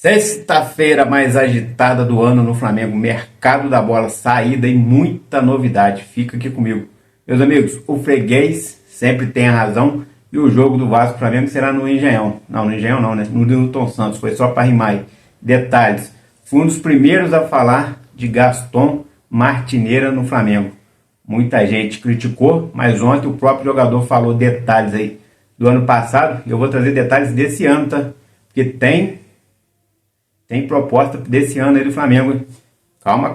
Sexta-feira mais agitada do ano no Flamengo, mercado da bola, saída e muita novidade. Fica aqui comigo. Meus amigos, o freguês sempre tem a razão e o jogo do Vasco Flamengo será no Engenhão. Não, no Engenhão não, né? No Newton Santos, foi só para rimar aí. Detalhes, fui um dos primeiros a falar de Gaston Martineira no Flamengo. Muita gente criticou, mas ontem o próprio jogador falou detalhes aí do ano passado. Eu vou trazer detalhes desse ano, tá? Porque tem proposta desse ano aí do Flamengo. Calma.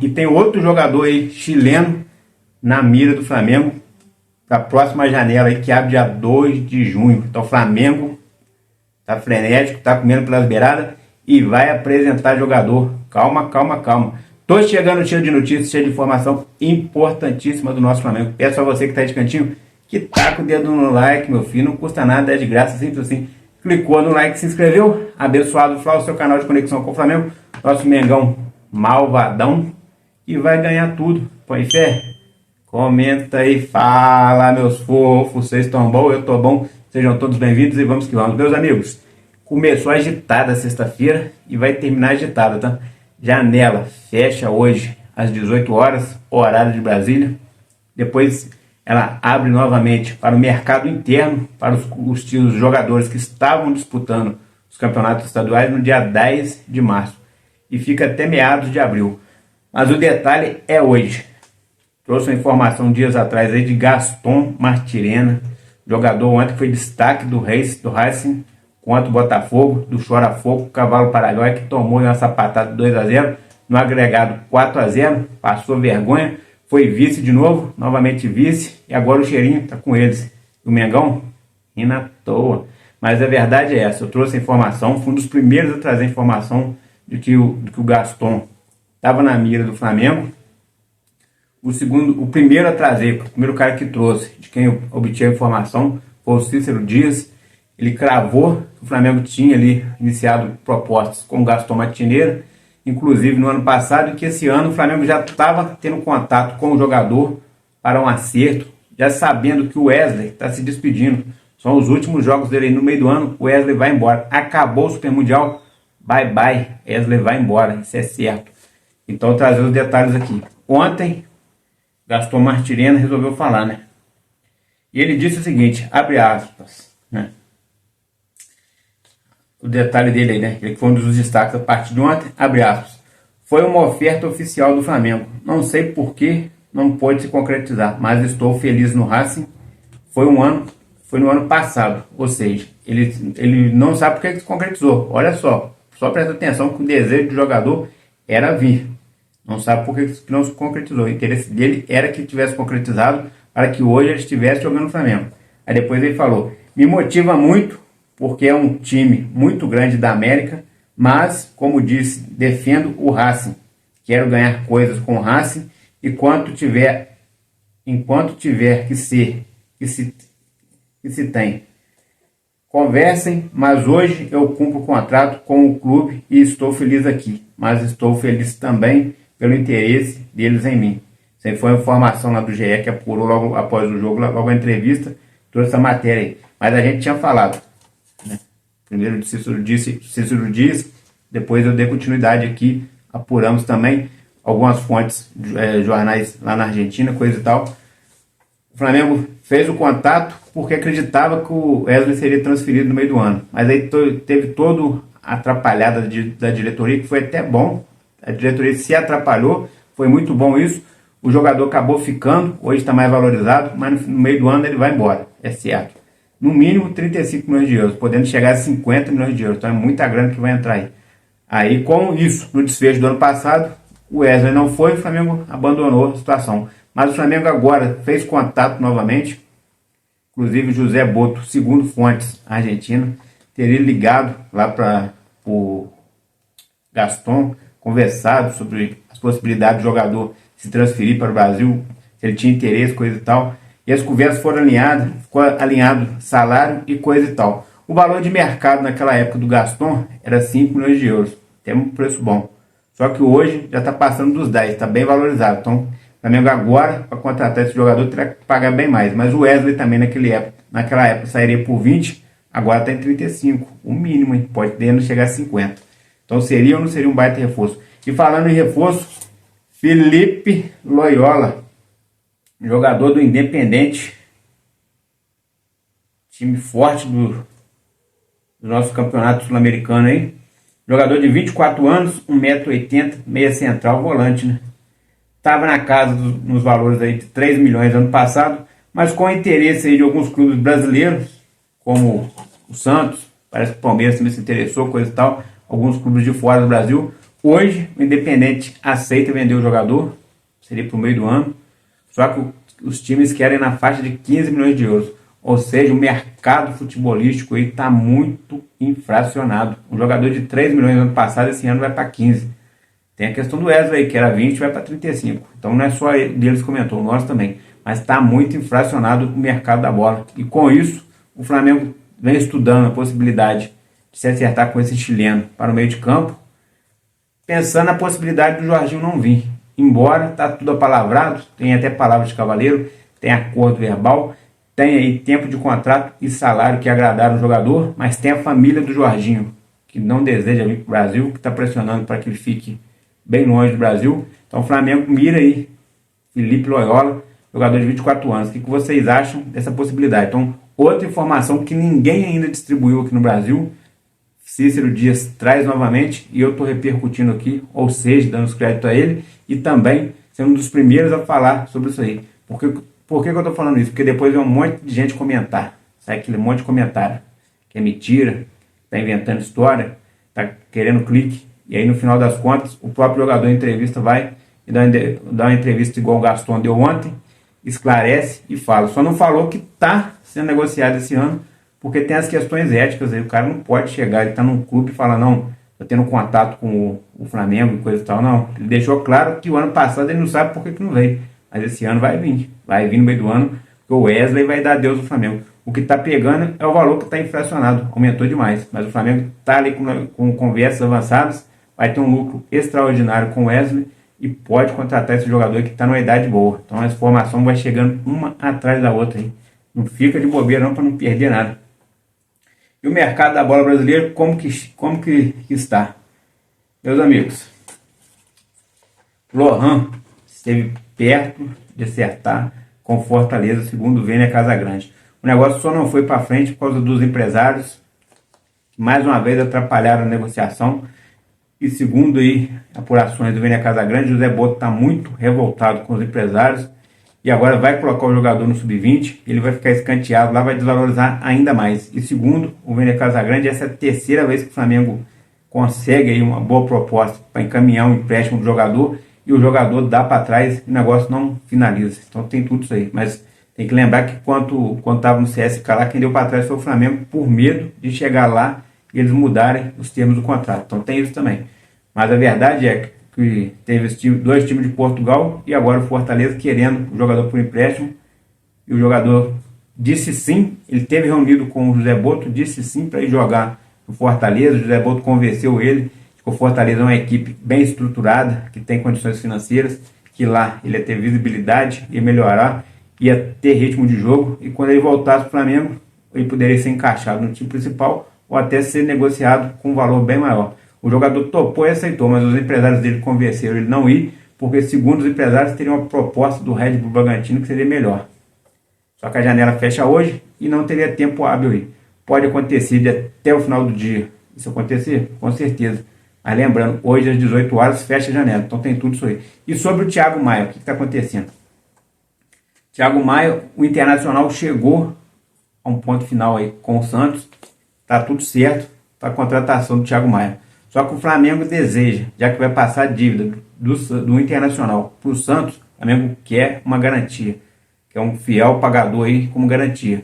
E tem outro jogador aí, chileno, na mira do Flamengo, para a próxima janela aí, que abre dia 2 de junho. Então o Flamengo tá frenético, tá comendo pelas beiradas e vai apresentar jogador. Calma. Tô chegando cheio de notícias, cheio de informação importantíssima do nosso Flamengo. Peço a você que tá aí de cantinho, que tá com o dedo no like, meu filho. Não custa nada, é de graça, simples assim. Clicou no like, se inscreveu, abençoado Flá, o seu canal de conexão com o Flamengo, nosso Mengão malvadão, e vai ganhar tudo. Põe fé? Comenta aí, fala meus fofos, vocês estão bom, eu tô bom, sejam todos bem-vindos e vamos que vamos. Meus amigos, começou agitada sexta-feira e vai terminar agitada, tá? Janela fecha hoje às 18 horas, horário de Brasília, depois ela abre novamente para o mercado interno, para os jogadores que estavam disputando os campeonatos estaduais no dia 10 de março. E fica até meados de abril. Mas o detalhe é hoje. Trouxe uma informação dias atrás aí de Gaston Martirena, jogador ontem que foi destaque do Racing contra o Botafogo, do Chora-Fogo, Cavalo Paraguai, que tomou uma sapatada de 2-0, no agregado 4-0, passou vergonha. Foi vice de novo, novamente vice, e agora o cheirinho tá com eles. O Mengão, rindo à toa. Mas a verdade é essa, eu trouxe a informação, fui um dos primeiros a trazer a informação de que o Gaston estava na mira do Flamengo. O primeiro a trazer, o primeiro cara que trouxe, de quem eu obtive a informação, foi o Cícero Dias. Ele cravou que o Flamengo tinha ali iniciado propostas com o Gaston Martineira, inclusive no ano passado, e que esse ano o Flamengo já estava tendo contato com o jogador para um acerto, já sabendo que o Wesley está se despedindo. São os últimos jogos dele aí no meio do ano, o Wesley vai embora. Acabou o Super Mundial, bye, Wesley vai embora, isso é certo. Então, trazer os detalhes aqui. Ontem, Gaston Martirena resolveu falar, né? E ele disse o seguinte, abre aspas, né? O detalhe dele aí, né? Ele foi um dos destaques da parte de ontem, abre aspas. Foi uma oferta oficial do Flamengo. Não sei por que não pôde se concretizar, mas estou feliz no Racing. Foi no ano passado, ou seja, ele não sabe por que se concretizou. Olha só presta atenção que o desejo do jogador era vir. Não sabe por que não se concretizou. O interesse dele era que tivesse concretizado para que hoje ele estivesse jogando no Flamengo. Aí depois ele falou, me motiva muito, porque é um time muito grande da América, mas, como disse, defendo o Racing. Quero ganhar coisas com o Racing, e enquanto tiver que se tem. Conversem, mas hoje eu cumpro o contrato com o clube e estou feliz aqui. Mas estou feliz também pelo interesse deles em mim. Isso aí foi uma informação lá do GE que apurou logo após o jogo, logo a entrevista, trouxe essa matéria aí. Mas a gente tinha falado. Primeiro Cícero disse, depois eu dei continuidade aqui, apuramos também algumas fontes, jornais lá na Argentina, coisa e tal. O Flamengo fez o contato porque acreditava que o Wesley seria transferido no meio do ano. Mas aí teve toda a atrapalhada da diretoria, que foi até bom. A diretoria se atrapalhou, foi muito bom isso. O jogador acabou ficando, hoje está mais valorizado, mas no meio do ano ele vai embora, é certo. No mínimo 35 milhões de euros, podendo chegar a 50 milhões de euros. Então é muita grana que vai entrar aí. Aí com isso, no desfecho do ano passado, o Wesley não foi, o Flamengo abandonou a situação. Mas o Flamengo agora fez contato novamente. Inclusive José Boto, segundo fontes argentinas, teria ligado lá para o Gaston, conversado sobre as possibilidades do jogador se transferir para o Brasil, se ele tinha interesse, coisa e tal. E as conversas foram alinhadas, ficou alinhado salário e coisa e tal. O valor de mercado naquela época do Gaston era 5 milhões de euros. Tem um preço bom. Só que hoje já está passando dos 10, está bem valorizado. Então, o Flamengo agora, para contratar esse jogador, terá que pagar bem mais. Mas o Wesley também naquela época sairia por 20, agora está em 35. O mínimo, hein? Pode chegar a 50. Então seria ou não seria um baita reforço? E falando em reforço, Felipe Loyola, jogador do Independente, time forte do nosso campeonato sul-americano aí. Jogador de 24 anos, 1,80 m, meia central, volante, né? Estava na casa nos valores aí de 3 milhões ano passado, mas com interesse aí de alguns clubes brasileiros, como o Santos, parece que o Palmeiras também se interessou, coisa e tal, alguns clubes de fora do Brasil. Hoje o Independente aceita vender o jogador, seria para o meio do ano, só que os times querem na faixa de 15 milhões de euros. Ou seja, o mercado futebolístico está muito infracionado. Um jogador de 3 milhões no ano passado, esse ano vai para 15. Tem a questão do Wesley, que era 20, vai para 35. Então não é só deles que comentou, nós também. Mas está muito infracionado o mercado da bola. E com isso, o Flamengo vem estudando a possibilidade de se acertar com esse chileno para o meio de campo, pensando na possibilidade do Jorginho não vir. Embora está tudo apalavrado, tem até palavra de cavaleiro, tem acordo verbal, tem aí tempo de contrato e salário que agradaram o jogador, mas tem a família do Jorginho, que não deseja vir para o Brasil, que está pressionando para que ele fique bem longe do Brasil. Então o Flamengo mira aí Felipe Loyola, jogador de 24 anos. O que vocês acham dessa possibilidade? Então, outra informação que ninguém ainda distribuiu aqui no Brasil, Cícero Dias traz novamente, e eu estou repercutindo aqui, ou seja, dando os créditos a ele, e também sendo um dos primeiros a falar sobre isso aí. Por que eu estou falando isso? Porque depois vem um monte de gente comentar, sai aquele monte de comentário, que é mentira, está inventando história, está querendo clique, e aí no final das contas, o próprio jogador em entrevista vai e dá uma entrevista igual o Gaston deu ontem, esclarece e fala. Só não falou que está sendo negociado esse ano, porque tem as questões éticas aí. O cara não pode chegar, ele está num clube e falar, não, está tendo contato com o Flamengo e coisa e tal. Não, ele deixou claro que o ano passado ele não sabe por que não veio. Mas esse ano vai vir no meio do ano, porque o Wesley vai dar adeus ao Flamengo. O que está pegando é o valor que está inflacionado, aumentou demais. Mas o Flamengo está ali com conversas avançadas, vai ter um lucro extraordinário com o Wesley e pode contratar esse jogador que está numa idade boa. Então a informação vai chegando uma atrás da outra aí. Não fica de bobeira não, para não perder nada. E o mercado da bola brasileira, como que está? Meus amigos, Lohan esteve perto de acertar com Fortaleza, segundo o Vênia Casagrande. O negócio só não foi para frente por causa dos empresários, que mais uma vez atrapalharam a negociação. E segundo aí apurações do Vênia Casagrande, José Boto está muito revoltado com os empresários e agora vai colocar o jogador no sub-20, ele vai ficar escanteado lá, vai desvalorizar ainda mais. E segundo o Vênia Casagrande, essa é a terceira vez que o Flamengo consegue aí uma boa proposta para encaminhar um empréstimo do jogador e o jogador dá para trás e o negócio não finaliza. Então tem tudo isso aí, mas tem que lembrar que quando estava no CSK lá, quem deu para trás foi o Flamengo por medo de chegar lá e eles mudarem os termos do contrato. Então tem isso também. Mas a verdade é que teve dois times de Portugal e agora o Fortaleza querendo o jogador por empréstimo. E o jogador disse sim, ele teve reunido com o José Boto, disse sim para ir jogar no Fortaleza. O José Boto convenceu ele de que o Fortaleza é uma equipe bem estruturada, que tem condições financeiras, que lá ele ia ter visibilidade, ia melhorar, ia ter ritmo de jogo. E quando ele voltasse para o Flamengo, ele poderia ser encaixado no time principal ou até ser negociado com um valor bem maior. O jogador topou e aceitou, mas os empresários dele convenceram ele não ir, porque segundo os empresários teria uma proposta do Red Bull Bragantino que seria melhor. Só que a janela fecha hoje e não teria tempo hábil aí. Pode acontecer de até o final do dia. Isso acontecer? Com certeza. Mas lembrando, hoje às 18 horas fecha a janela, então tem tudo isso aí. E sobre o Thiago Maia, o que está acontecendo? Thiago Maia, o Internacional chegou a um ponto final aí com o Santos, está tudo certo para a contratação do Thiago Maia. Só que o Flamengo deseja, já que vai passar a dívida do Internacional para o Santos, o Flamengo quer uma garantia, que é um fiel pagador aí como garantia.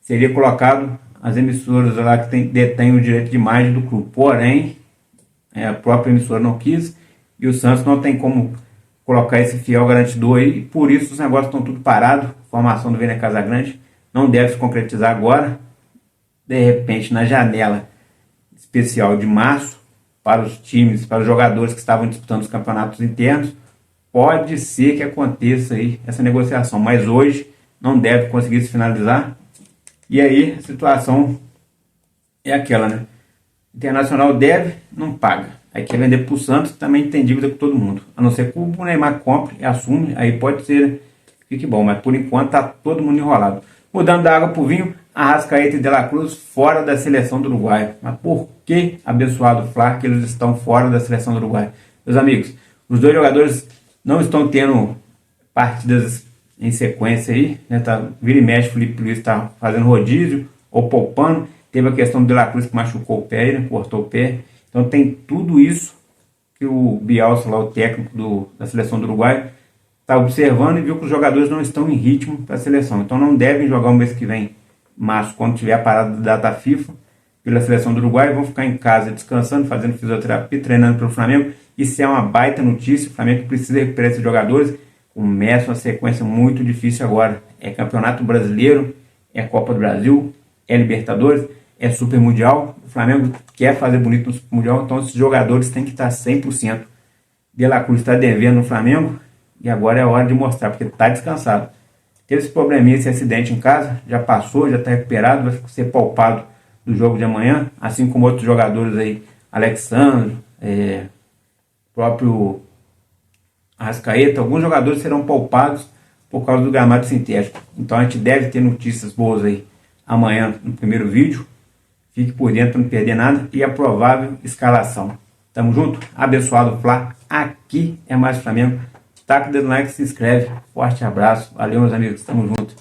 Seria colocado as emissoras lá que detêm o direito de imagem do clube. Porém, a própria emissora não quis e o Santos não tem como colocar esse fiel garantidor aí, e por isso os negócios estão tudo parados. Formação do Vênia Casagrande não deve se concretizar agora. De repente, na janela especial de março, para os times, para os jogadores que estavam disputando os campeonatos internos, pode ser que aconteça aí essa negociação, mas hoje não deve conseguir se finalizar. E aí a situação é aquela, né? Internacional deve, não paga. Aí quer vender pro Santos, também tem dívida com todo mundo. A não ser que o Neymar compre e assume, aí pode ser, fique bom. Mas por enquanto tá todo mundo enrolado. Mudando da água pro vinho, Arrascaeta e De La Cruz fora da seleção do Uruguai. Mas por que, abençoado Fla, que eles estão fora da seleção do Uruguai? Meus amigos, os dois jogadores não estão tendo partidas em sequência aí, né? Vira e mexe, Felipe Luiz está fazendo rodízio ou poupando. Teve a questão do De La Cruz que machucou o pé, né? Cortou o pé. Então tem tudo isso que o Bielsa, lá, o técnico da seleção do Uruguai, está observando e viu que os jogadores não estão em ritmo para a seleção. Então não devem jogar o mês que vem, março, quando tiver a parada da data FIFA pela seleção do Uruguai. Vão ficar em casa descansando, fazendo fisioterapia, treinando pelo Flamengo. Isso é uma baita notícia. O Flamengo precisa recuperar esses jogadores. Começa uma sequência muito difícil agora. É Campeonato Brasileiro, é Copa do Brasil, é Libertadores, é Super Mundial. O Flamengo quer fazer bonito no Super Mundial, então esses jogadores têm que estar 100%. De La Cruz está devendo no Flamengo e agora é a hora de mostrar, porque está descansado. Teve esse probleminha, esse acidente em casa, já passou, já está recuperado, vai ser poupado do jogo de amanhã, assim como outros jogadores aí, Alexandre, próprio Arrascaeta. Alguns jogadores serão poupados por causa do gramado sintético. Então a gente deve ter notícias boas aí amanhã no primeiro vídeo. Fique por dentro para não perder nada e a provável escalação. Tamo junto? Abençoado Fla. Aqui é mais Flamengo. Taca o dedo no like, se inscreve. Forte abraço. Valeu, meus amigos. Tamo junto.